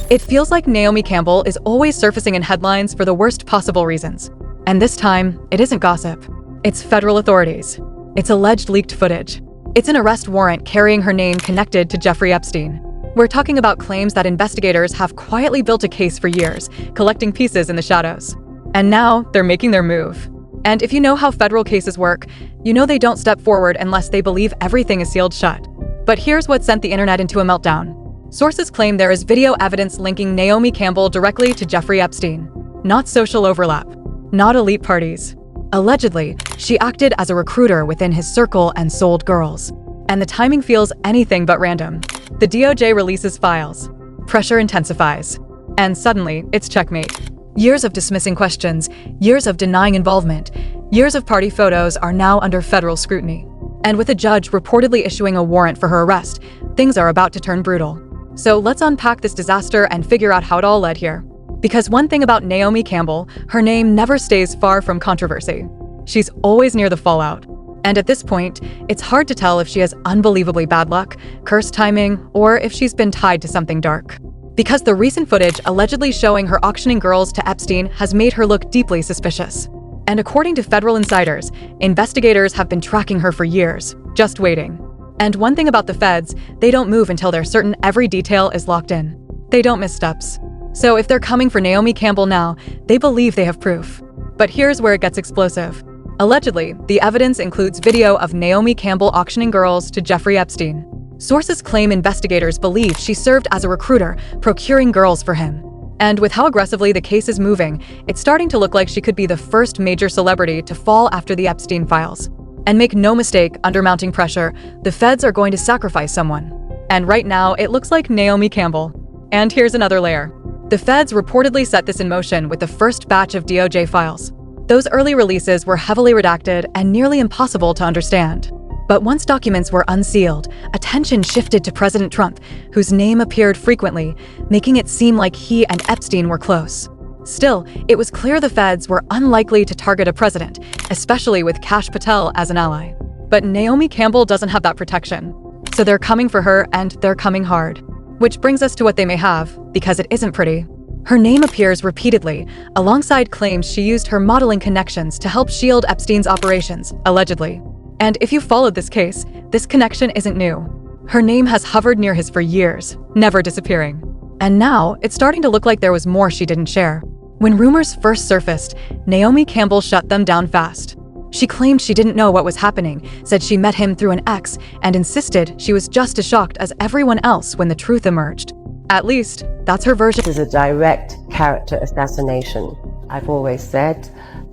It feels like Naomi Campbell is always surfacing in headlines for the worst possible reasons. And this time, it isn't gossip. It's federal authorities. It's alleged leaked footage. It's an arrest warrant carrying her name connected to Jeffrey Epstein. We're talking about claims that investigators have quietly built a case for years, collecting pieces in the shadows. And now, they're making their move. And if you know how federal cases work, you know they don't step forward unless they believe everything is sealed shut. But here's what sent the internet into a meltdown. Sources claim there is video evidence linking Naomi Campbell directly to Jeffrey Epstein. Not social overlap. Not elite parties. Allegedly, she acted as a recruiter within his circle and sold girls. And the timing feels anything but random. The DOJ releases files. Pressure intensifies. And suddenly, it's checkmate. Years of dismissing questions, years of denying involvement, years of party photos are now under federal scrutiny. And with a judge reportedly issuing a warrant for her arrest, things are about to turn brutal. So let's unpack this disaster and figure out how it all led here. Because one thing about Naomi Campbell, her name never stays far from controversy. She's always near the fallout. And at this point, it's hard to tell if she has unbelievably bad luck, cursed timing, or if she's been tied to something dark. Because the recent footage allegedly showing her auctioning girls to Epstein has made her look deeply suspicious. And according to federal insiders, investigators have been tracking her for years, just waiting. And one thing about the feds, they don't move until they're certain every detail is locked in. They don't miss steps. So if they're coming for Naomi Campbell now, they believe they have proof. But here's where it gets explosive. Allegedly, the evidence includes video of Naomi Campbell auctioning girls to Jeffrey Epstein. Sources claim investigators believe she served as a recruiter, procuring girls for him. And with how aggressively the case is moving, it's starting to look like she could be the first major celebrity to fall after the Epstein files. And make no mistake, under mounting pressure, the feds are going to sacrifice someone. And right now, it looks like Naomi Campbell. And here's another layer. The feds reportedly set this in motion with the first batch of DOJ files. Those early releases were heavily redacted and nearly impossible to understand. But once documents were unsealed, attention shifted to President Trump, whose name appeared frequently, making it seem like he and Epstein were close. Still, it was clear the feds were unlikely to target a president, especially with Kash Patel as an ally. But Naomi Campbell doesn't have that protection. So they're coming for her, and they're coming hard. Which brings us to what they may have, because it isn't pretty. Her name appears repeatedly, alongside claims she used her modeling connections to help shield Epstein's operations, allegedly. And if you followed this case, this connection isn't new. Her name has hovered near his for years, never disappearing. And now, it's starting to look like there was more she didn't share. When rumors first surfaced, Naomi Campbell shut them down fast. She claimed she didn't know what was happening, said she met him through an ex, and insisted she was just as shocked as everyone else when the truth emerged. At least, that's her version. This is a direct character assassination. I've always said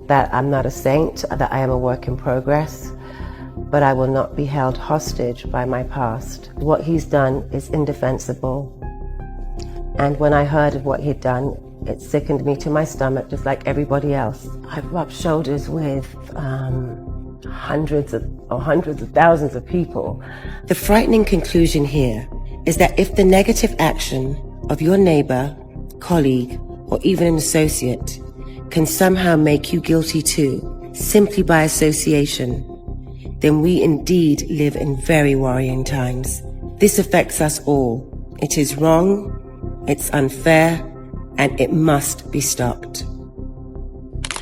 that I'm not a saint, that I am a work in progress, but I will not be held hostage by my past. What he's done is indefensible. And when I heard of what he'd done, it sickened me to my stomach, just like everybody else. I've rubbed shoulders with hundreds of thousands of people. The frightening conclusion here is that if the negative action of your neighbor, colleague, or even an associate can somehow make you guilty too, simply by association, then we indeed live in very worrying times. This affects us all. It is wrong, it's unfair, and it must be stopped.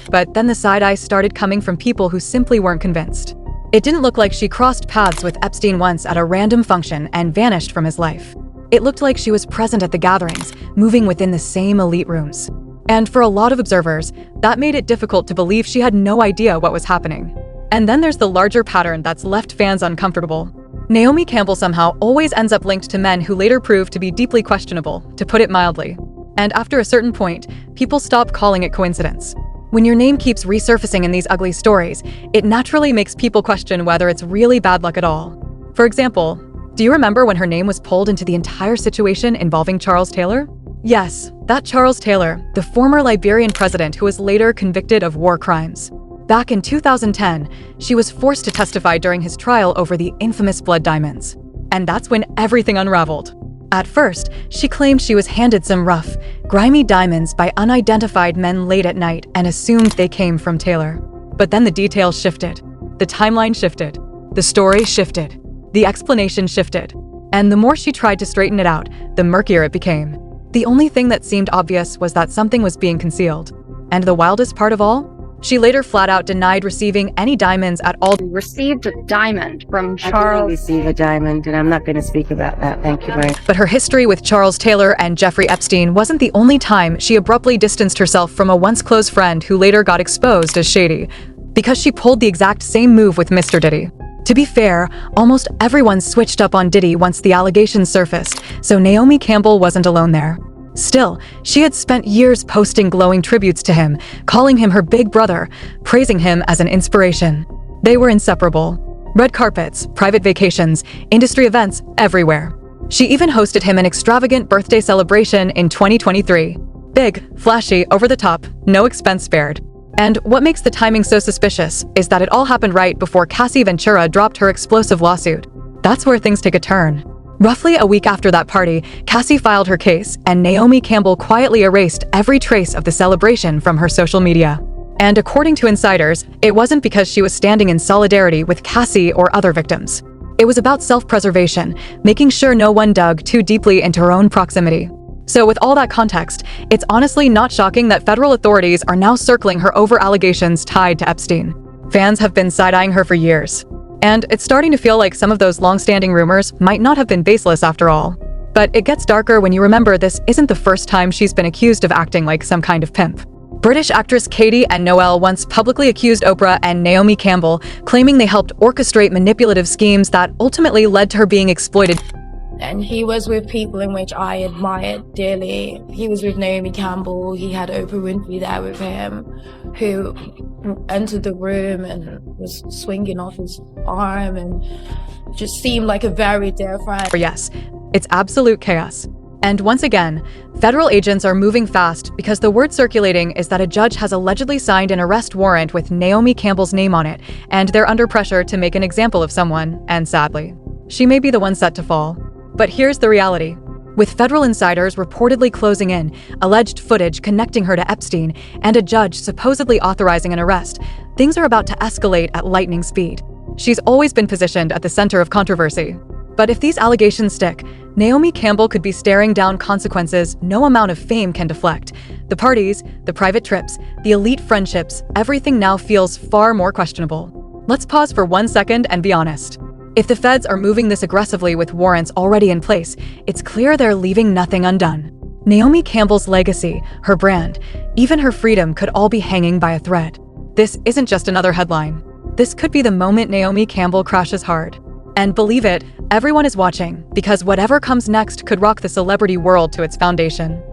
But then the side-eye started coming from people who simply weren't convinced. It didn't look like she crossed paths with Epstein once at a random function and vanished from his life. It looked like she was present at the gatherings, moving within the same elite rooms. And for a lot of observers, that made it difficult to believe she had no idea what was happening. And then there's the larger pattern that's left fans uncomfortable. Naomi Campbell somehow always ends up linked to men who later prove to be deeply questionable, to put it mildly. And after a certain point, people stop calling it coincidence. When your name keeps resurfacing in these ugly stories, it naturally makes people question whether it's really bad luck at all. For example, do you remember when her name was pulled into the entire situation involving Charles Taylor? Yes, that Charles Taylor, the former Liberian president who was later convicted of war crimes. Back in 2010, she was forced to testify during his trial over the infamous blood diamonds. And that's when everything unraveled. At first, she claimed she was handed some rough, grimy diamonds by unidentified men late at night and assumed they came from Taylor. But then the details shifted. The timeline shifted. The story shifted. The explanation shifted. And the more she tried to straighten it out, the murkier it became. The only thing that seemed obvious was that something was being concealed. And the wildest part of all? She later flat out denied receiving any diamonds at all. Received a diamond from I didn't Charles. receive a diamond, and I'm not going to speak about that. Thank you very much. But her history with Charles Taylor and Jeffrey Epstein wasn't the only time she abruptly distanced herself from a once close friend who later got exposed as shady, because she pulled the exact same move with Mr. Diddy. To be fair, almost everyone switched up on Diddy once the allegations surfaced, so Naomi Campbell wasn't alone there. Still, she had spent years posting glowing tributes to him, calling him her big brother, praising him as an inspiration. They were inseparable. Red carpets, private vacations, industry events, everywhere. She even hosted him an extravagant birthday celebration in 2023. Big, flashy, over the top, no expense spared. And what makes the timing so suspicious is that it all happened right before Cassie Ventura dropped her explosive lawsuit. That's where things take a turn. Roughly a week after that party, Cassie filed her case, and Naomi Campbell quietly erased every trace of the celebration from her social media. And according to insiders, it wasn't because she was standing in solidarity with Cassie or other victims. It was about self-preservation, making sure no one dug too deeply into her own proximity. So with all that context, it's honestly not shocking that federal authorities are now circling her over allegations tied to Epstein. Fans have been side-eyeing her for years. And it's starting to feel like some of those long-standing rumors might not have been baseless after all. But it gets darker when you remember this isn't the first time she's been accused of acting like some kind of pimp. British actress Katie and Noel once publicly accused Oprah and Naomi Campbell, claiming they helped orchestrate manipulative schemes that ultimately led to her being exploited. And he was with people in which I admired dearly. He was with Naomi Campbell. He had Oprah Winfrey there with him, who entered the room and was swinging off his arm and just seemed like a very dear friend. Yes, it's absolute chaos. And once again, federal agents are moving fast because the word circulating is that a judge has allegedly signed an arrest warrant with Naomi Campbell's name on it, and they're under pressure to make an example of someone, and sadly, she may be the one set to fall. But here's the reality. With federal insiders reportedly closing in, alleged footage connecting her to Epstein, and a judge supposedly authorizing an arrest, things are about to escalate at lightning speed. She's always been positioned at the center of controversy. But if these allegations stick, Naomi Campbell could be staring down consequences no amount of fame can deflect. The parties, the private trips, the elite friendships, everything now feels far more questionable. Let's pause for 1 second and be honest. If the feds are moving this aggressively with warrants already in place, it's clear they're leaving nothing undone. Naomi Campbell's legacy, her brand, even her freedom could all be hanging by a thread. This isn't just another headline. This could be the moment Naomi Campbell crashes hard. And believe it, everyone is watching, because whatever comes next could rock the celebrity world to its foundation.